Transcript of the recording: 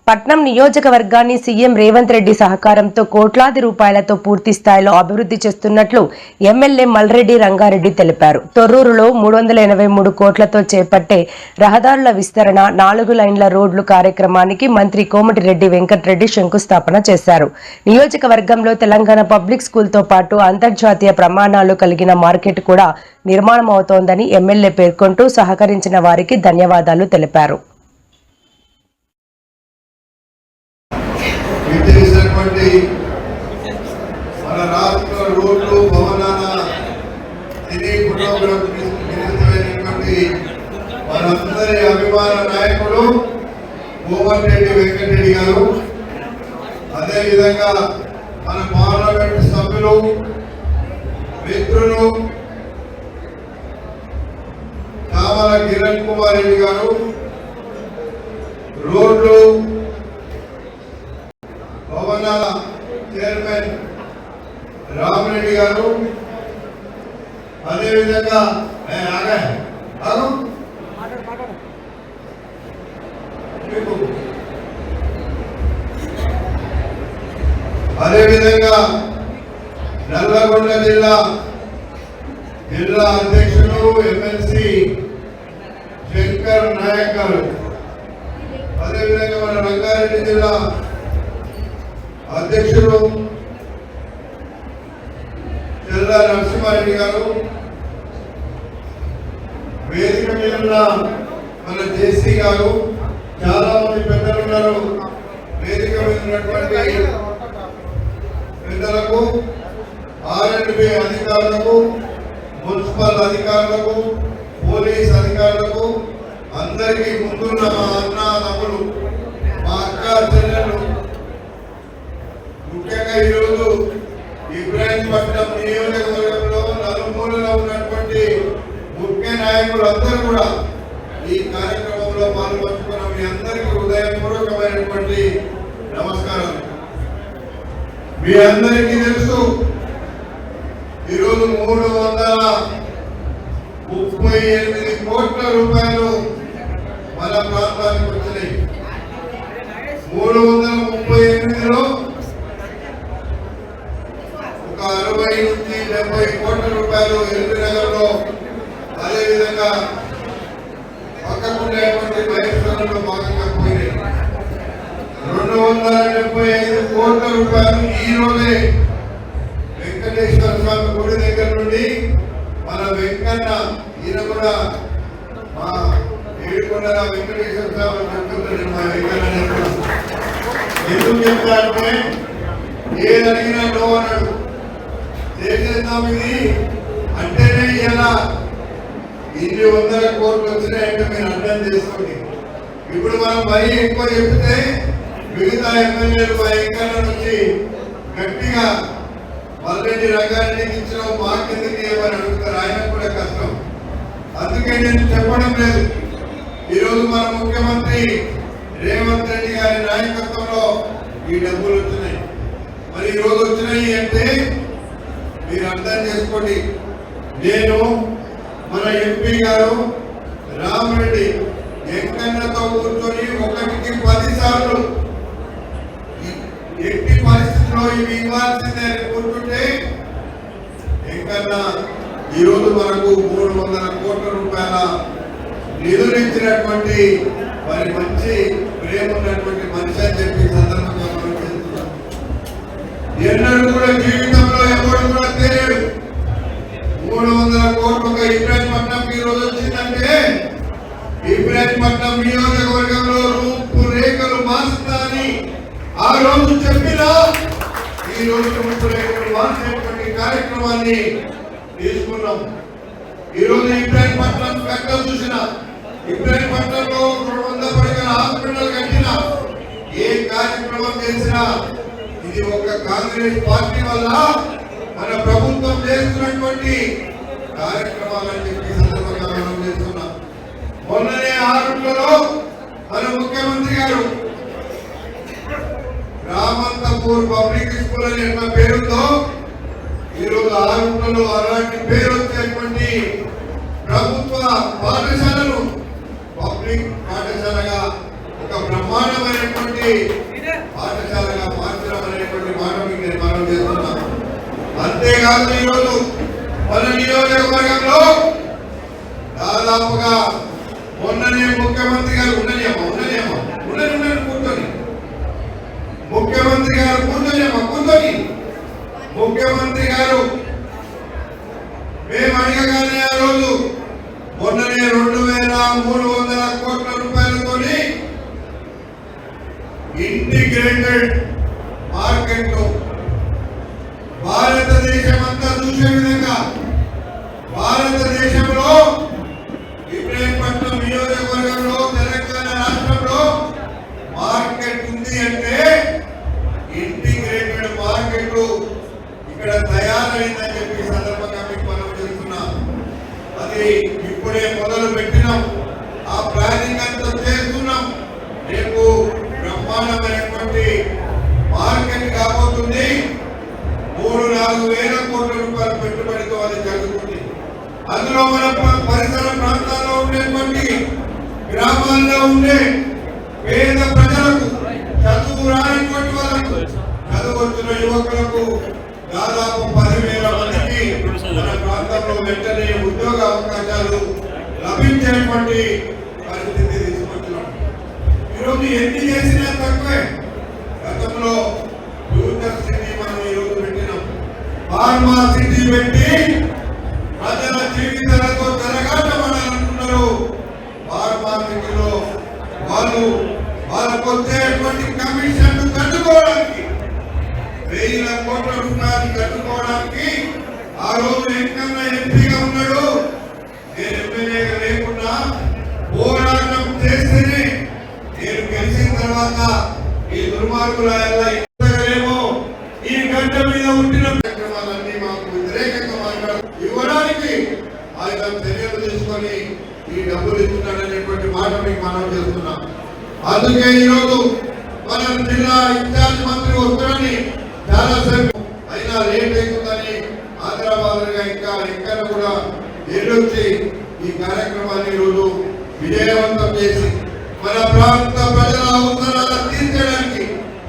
పట్నం నియోజకవర్గాన్ని సీఎం రేవంత్ రెడ్డి సహకారంతో కోట్లాది రూపాయలతో పూర్తి స్థాయిలో అభివృద్ధి చేస్తున్నట్లు ఎమ్మెల్యే మల్రెడ్డి రంగారెడ్డి తెలిపారు. తొర్రూరులో 383 కోట్లతో చేపట్టే రహదారుల విస్తరణ 4 లైన్ల రోడ్లు కార్యక్రమానికి మంత్రి కోమటిరెడ్డి వెంకటరెడ్డి శంకుస్థాపన చేశారు. నియోజకవర్గంలో తెలంగాణ పబ్లిక్ స్కూల్తో పాటు అంతర్జాతీయ ప్రమాణాలు కలిగిన మార్కెట్ కూడా నిర్మాణం అవుతోందని ఎమ్మెల్యే పేర్కొంటూ సహకరించిన వారికి ధన్యవాదాలు తెలిపారు. మన రాష్ట్ర రోడ్లు భవనాల సినీ ఫోటోగ్రఫీ మనందరి అభిమాన నాయకుడు కోమటిరెడ్డి వెంకటరెడ్డి గారు, అదేవిధంగా మన పార్లమెంట్ సభ్యులు మిత్రులు కామల కిరణ్ కుమార్ రెడ్డి గారు, రోడ్లు భవనాల చైర్మన్ రామరెడ్డి గారు, అదేవిధంగా నల్లగొండ జిల్లా అధ్యక్షులు ఎమ్మెల్సీ శంకర్ నాయక్ గారు, అదేవిధంగా మన రంగారెడ్డి జిల్లా అధ్యక్షుడు చెల్లా నరసింహారెడ్డి గారు, వేదిక మీద ఉన్న మన జేసీ గారు, చాలా మంది పెద్దలు ఉన్నారు. వేదిక మీద ఉన్నటువంటి పెద్దలకు, R&B అధికారులకు, మున్సిపల్ అధికారులకు, పోలీస్ అధికారులకు, అందరికీ ముందున్న మా అన్న తమ్ముడు, మా అక్క చెల్లెలు, ముఖ్యంగా ఈరోజు ఇబ్రాహీంపట్నం నియోజకవర్గంలో నలుమూలలో ఉన్నటువంటి ముఖ్య నాయకులు అందరూ కూడా ఈ కార్యక్రమంలో పాల్పంచుకున్న మీ అందరికీ హృదయపూర్వకమైనటువంటి నమస్కారాలు. మీ అందరికీ తెలుసు, ఈరోజు 338 కోట్ల రూపాయలు మన ప్రాంతానికి వచ్చినాయి. 338లో 60 నుంచి 70 కోట్ల రూపాయలు ఎల్బీనగర్లో, అదేవిధంగా పక్కకుండేటువంటి మైసూరులో భాగంగా పోయినాయి. 275 కోట్ల రూపాయలు ఈ రోజే వెంకటేశ్వర స్వామి గుడి దగ్గర నుండి మన వెంకన్న, ఈయన కూడా మా ఏడుకొండల వెంకటేశ్వర స్వామి చెప్తున్నాడు. మా వెంకన్న ఎందుకు చెప్తారంటే ఏది అడిగినా నో అన్నాడు. చేసేద్దాం ఇది అంటేనే ఇలా ఇన్ని 100 కోట్లు వచ్చినాయంటే మీరు అర్థం చేసుకోండి. ఇప్పుడు మనం మరీ ఎక్కువ చెప్తే మిగతా ఎమ్మెల్యేలు మా ఎక్కడ నుంచి గట్టిగా మల్రెడ్డి రంగారెడ్డికి ఇచ్చిన మాకెందుకు ఏమని అడుగుతారు. ఆయన కూడా కష్టం. అందుకే నేను చెప్పడం లేదు. ఈరోజు మన ముఖ్యమంత్రి రేవంత్ రెడ్డి గారి నాయకత్వంలో ఈ డబ్బులు వచ్చినాయి. మరి ఈరోజు వచ్చినాయి అంటే మీరు అర్థం చేసుకోండి. నేను మన ఎంపీ గారు రామరెడ్డి వెంకన్నతో కూర్చొని 1కి 10 సార్లు ఎట్టి పరిస్థితుల్లో ఇవి ఇవ్వాల్సిందే అని కూర్చుంటే వెంకన్న ఈరోజు మనకు 300 కోట్ల రూపాయల నిధులు ఇచ్చినటువంటి మరి మంచి ప్రేమ ఉన్నటువంటి మనిషి అని చెప్పి సందర్భంగా మనం చేస్తున్నాం. ఎన్నడూ కూడా జీవితంలో ఎవరు కూడా తెలియదు 300 కోట్లు ఒక ఇబ్రాహీంపట్నంకి ఈ రోజు వచ్చిందంటే ఇబ్రాహీంపట్నం నియోజకవర్గంలో రూపురేఖలు మారుస్తా అని ఆ రోజు చెప్పినా ఈ రోజు రూపురేఖలు మార్చేటువంటి కార్యక్రమాన్ని తీసుకున్నాం. ఈ రోజు ఇబ్రాహీంపట్నం ఎక్కడ చూసినా ఇబ్రాహీంపట్నంలో 200 పడకల హాస్పిటల్ కట్టినా ఏ కార్యక్రమం చేసినా ఇది ఒక కాంగ్రెస్ పార్టీ వల్ల మన ప్రభుత్వం చేస్తున్నటువంటి కార్యక్రమాలని చెప్పి సందర్భంగా మనం చేస్తున్నాం. మొన్ననే ఆరుట్లలో మన ముఖ్యమంత్రి గారు రామంతపూర్ పబ్లిక్ స్కూల్ అని ఎన్న పేరుతో ఈరోజు ఆరుట్లలో అలాంటి పేరు వచ్చేటువంటి ప్రభుత్వ పాఠశాలను పబ్లిక్ పాఠశాలగా ఒక బ్రహ్మ బ్రహ్మాండమైనటువంటి పాఠశాలగా మార్చడం అనేటువంటి మాట మీకు నేను మనం చేస్తున్నాను. అంతేకాదు ఈరోజు మన నియోజకవర్గంలో దాదాపుగా మొన్ననే ముఖ్యమంత్రి గారు కూర్చొని ముఖ్యమంత్రి గారు ముఖ్యమంత్రి గారు మేము అడగగానే ఆ రోజు మొన్ననే 2,300 కోట్ల రూపాయలతో ఇంటిగ్రేటెడ్ మార్కెట్ లో భారతదేశం అంతా చూసే విధంగా భారతదేశంలో ఇబ్రహీంపట్నం నియోజకవర్గంలో తెలంగాణ రాష్ట్రంలో మార్కెట్ ఉంది అంటే ఇంటిగ్రేటెడ్ మార్కెట్ ఇక్కడ తయారైందని చెప్పి సందర్భంగా మీకు మనం చెప్తున్నాం. అది ఇప్పుడే మొదలు పెట్టినాం, ఆ ప్లానింగ్ అంతా చేస్తున్నాం. రేపు బ్రహ్మాండమైనటువంటి మార్కెట్ కాబోతుంది. 3-4 వేల కోట్ల రూపాయల పెట్టుబడితో అది జరుగుతుంది. అందులో మన పరిసర ప్రాంతాల్లో ఉండేటువంటి గ్రామాల్లో ఉండే పేద ప్రజలకు, చదువు రానిటువంటి వాళ్ళకు, చదువు వచ్చిన యువకులకు దాదాపు 10,000 మందికి మన ప్రాంతంలో వెంటనే ఉద్యోగ అవకాశాలు లభించేటువంటి పరిస్థితి తీసుకొచ్చినాం. ఈరోజు ఎన్ని చేసినా తక్కువే. గతంలో ఫ్యూచర్ సిటీ మనం ఈరోజు పెట్టినాం, ఫార్మా సిటీ పెట్టి ప్రజల జీవితాలతో జరగాటమనాలనుకున్నారు. ఫార్మా సిటీలో వాళ్ళకు వచ్చేటువంటి కమిషన్ కట్టుకోవడానికి 1,000 కోట్ల రూపాయలు కట్టుకోవడానికి ఆ రోజు ఎక్కడన్నా ఎంపీగా ఉన్నాడు. నేను ఎమ్మెల్యేగా లేకుండా పోరాటం చేస్తేనే నేను గెలిచిన తర్వాత ఈ దుర్మార్గులేమో ఈ గంట మీద ఉండిన కార్యక్రమాలన్నీ మాకు వ్యతిరేకంగా ఇవ్వడానికి ఆయన చర్యలు తీసుకొని ఈ డబ్బులు ఇస్తున్నాడనేటువంటి మాట మీకు మనం చేస్తున్నాం. అందుకే ఈరోజు మన జిల్లా ఇన్ఛార్జ్ మంత్రి వస్తారని చాలా సేపు అయినా లేట్ అవుతుందని ఆంధ్రబాద్గా ఇంకా ఎక్కడ కూడా ఎదురొచ్చి ఈ కార్యక్రమాన్ని ఈరోజు విజయవంతం చేసి మన ప్రాంత